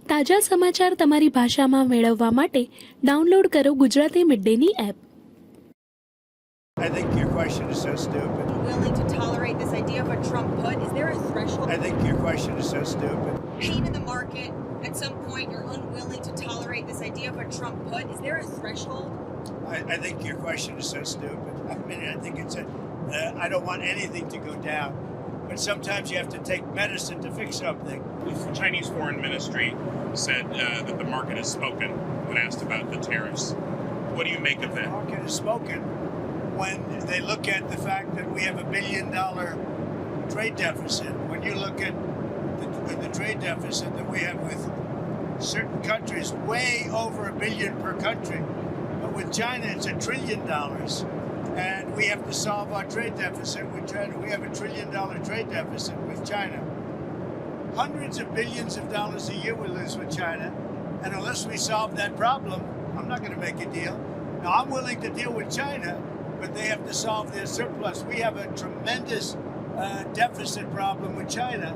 તાજા સમાચાર તમારી ભાષામાં મેળવવા માટે ડાઉનલોડ કરો Gujarati mid Danny app. I think your question is so stupid. Willing to tolerate this idea of a Trump put? Is there a threshold? I think your question is so stupid. Pain in the market. At some point, you're unwilling to tolerate this idea of a Trump put. Is there a threshold? I think your question is so stupid. I mean, I think it's I don't want anything to go down. But sometimes you have to take medicine to fix something. The Chinese Foreign Ministry said that the market has spoken when asked about the tariffs. What do you make of The that? market has spoken when they look at the fact that we have $1 billion trade deficit. When you look at the trade deficit that we have with certain countries, way over $1 billion per country. But with China, it's $1 trillion. And we have to solve our trade deficit with China. We have $1 trillion trade deficit with China. Hundreds of billions of dollars a year we lose with China. And unless we solve that problem, I'm not going to make a deal. Now, I'm willing to deal with China, but they have to solve their surplus. We have a tremendous deficit problem with China.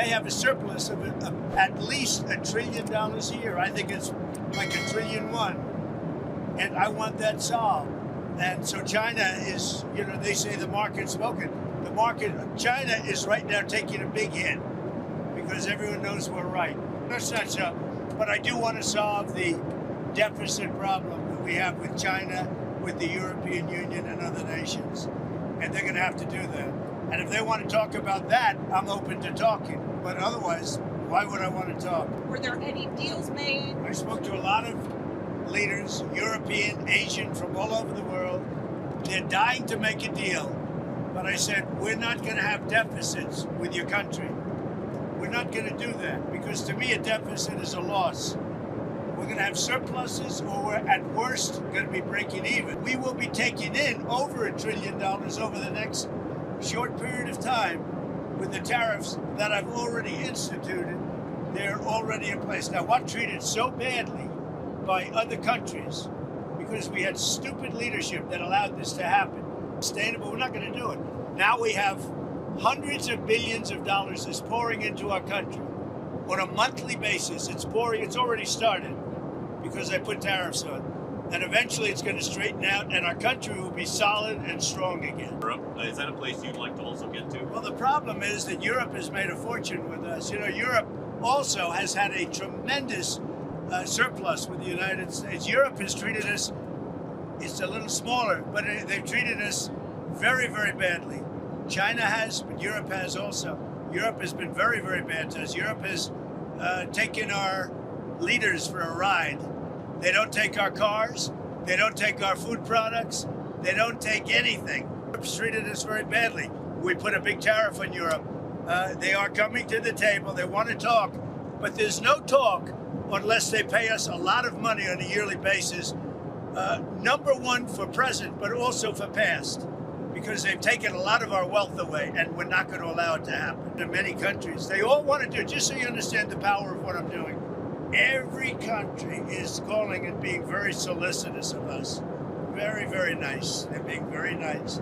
They have a surplus of at least $1 trillion a year. I think it's like $1.1 trillion. And I want that solved. And so China is, they say the market's spoken. China is right now taking a big hit because everyone knows we're right. That's not so. But I do want to solve the deficit problem that we have with China, with the European Union and other nations. And they're going to have to do that. And if they want to talk about that, I'm open to talking. But otherwise, why would I want to talk? Were there any deals made? I spoke to a lot of leaders, European, Asian, from all over the world. They're dying to make a deal. But I said, we're not going to have deficits with your country. We're not going to do that because to me a deficit is a loss. We're going to have surpluses or we're at worst going to be breaking even. We will be taking in over $1 trillion over the next short period of time with the tariffs that I've already instituted. They're already in place. Now, what treated so badly by other countries because we had stupid leadership that allowed this to happen. Sustainable, we're not going to do it. Now we have hundreds of billions of dollars is pouring into our country. On a monthly basis, it's pouring. It's already started because I put tariffs on. And eventually it's going to straighten out and our country will be solid and strong again. Europe, is that a place you'd like to also get to? Well, the problem is that Europe has made a fortune with us. Europe also has had a tremendous surplus with the United States. Europe has treated us, it's a little smaller, but they've treated us very, very badly. China has, but Europe has also. Europe has been very, very bad to us. Europe has taken our leaders for a ride. They don't take our cars. They don't take our food products. They don't take anything. Europe's treated us very badly. We put a big tariff on Europe. They are coming to the table. They want to talk, but there's no talk unless they pay us a lot of money on a yearly basis. Number one for present, but also for past, because they've taken a lot of our wealth away, and we're not going to allow it to happen. In many countries, they all want to do, just so you understand the power of what I'm doing. Every country is calling and being very solicitous of us. Very, very nice. They're being very nice.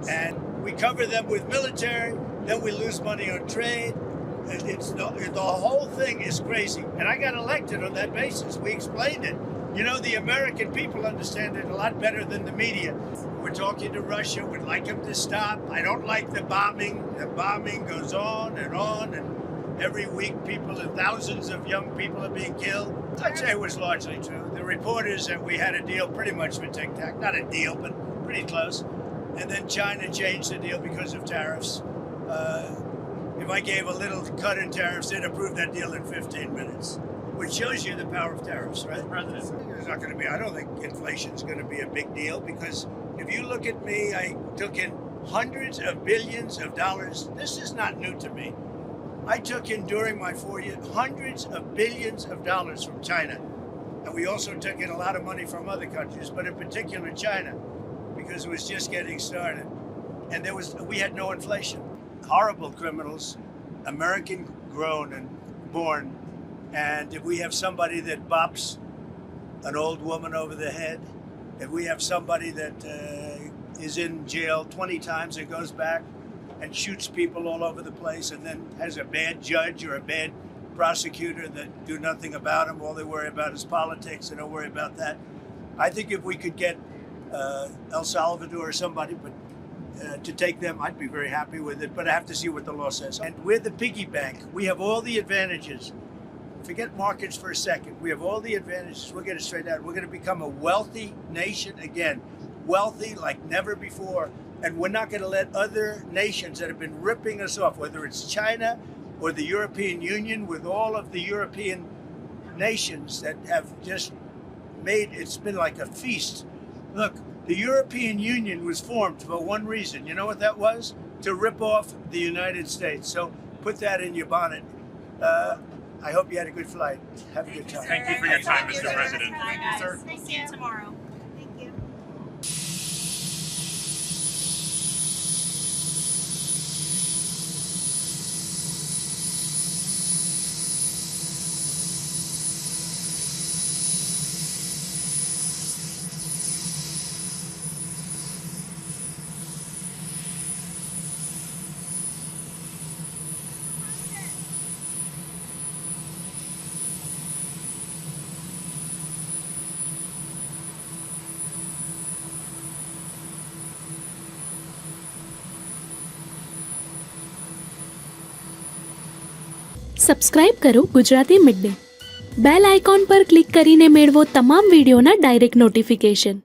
And we cover them with military, then we lose money on trade. The whole thing is crazy. And I got elected on that basis. We explained it. The American people understand it a lot better than the media. We're talking to Russia. We'd like them to stop. I don't like the bombing. The bombing goes on, and every week thousands of young people are being killed. I'd say it was largely true. The reporters that we had a deal pretty much for Tic Tac. Not a deal, but pretty close. And then China changed the deal because of tariffs. If I gave a little cut in tariffs, they'd approve that deal in 15 minutes, which shows you the power of tariffs, right? President. There's not going to be, I don't think inflation's going to be a big deal because if you look at me, I took in hundreds of billions of dollars. This is not new to me. I took in during my 4 years hundreds of billions of dollars from China. And we also took in a lot of money from other countries, but in particular China, because it was just getting started. And we had no inflation. Horrible criminals, American grown and born. And if we have somebody that bops an old woman over the head, if we have somebody that is in jail 20 times and goes back and shoots people all over the place and then has a bad judge or a bad prosecutor that do nothing about him. All they worry about is politics. They don't worry about that. I think if we could get El Salvador or somebody, but to take them, I'd be very happy with it. But I have to see what the law says. And we're the piggy bank. We have all the advantages. Forget markets for a second. We have all the advantages. We'll get it straight out. We're going to become a wealthy nation again, wealthy like never before. And we're not going to let other nations that have been ripping us off, whether it's China or the European Union, with all of the European nations that have just made, it's been like a feast. Look, the European Union was formed for one reason. You know what that was? To rip off the United States. So put that in your bonnet. I hope you had a good flight. Have a good time. Thank you for your time, Mr. President. Bye, guys. Sir. We'll see you tomorrow. Thank you. Subscribe કરો Gujarati Mid Day. Bell icon પર click કરીને મેળવો તમામ વિડીયોના direct notification.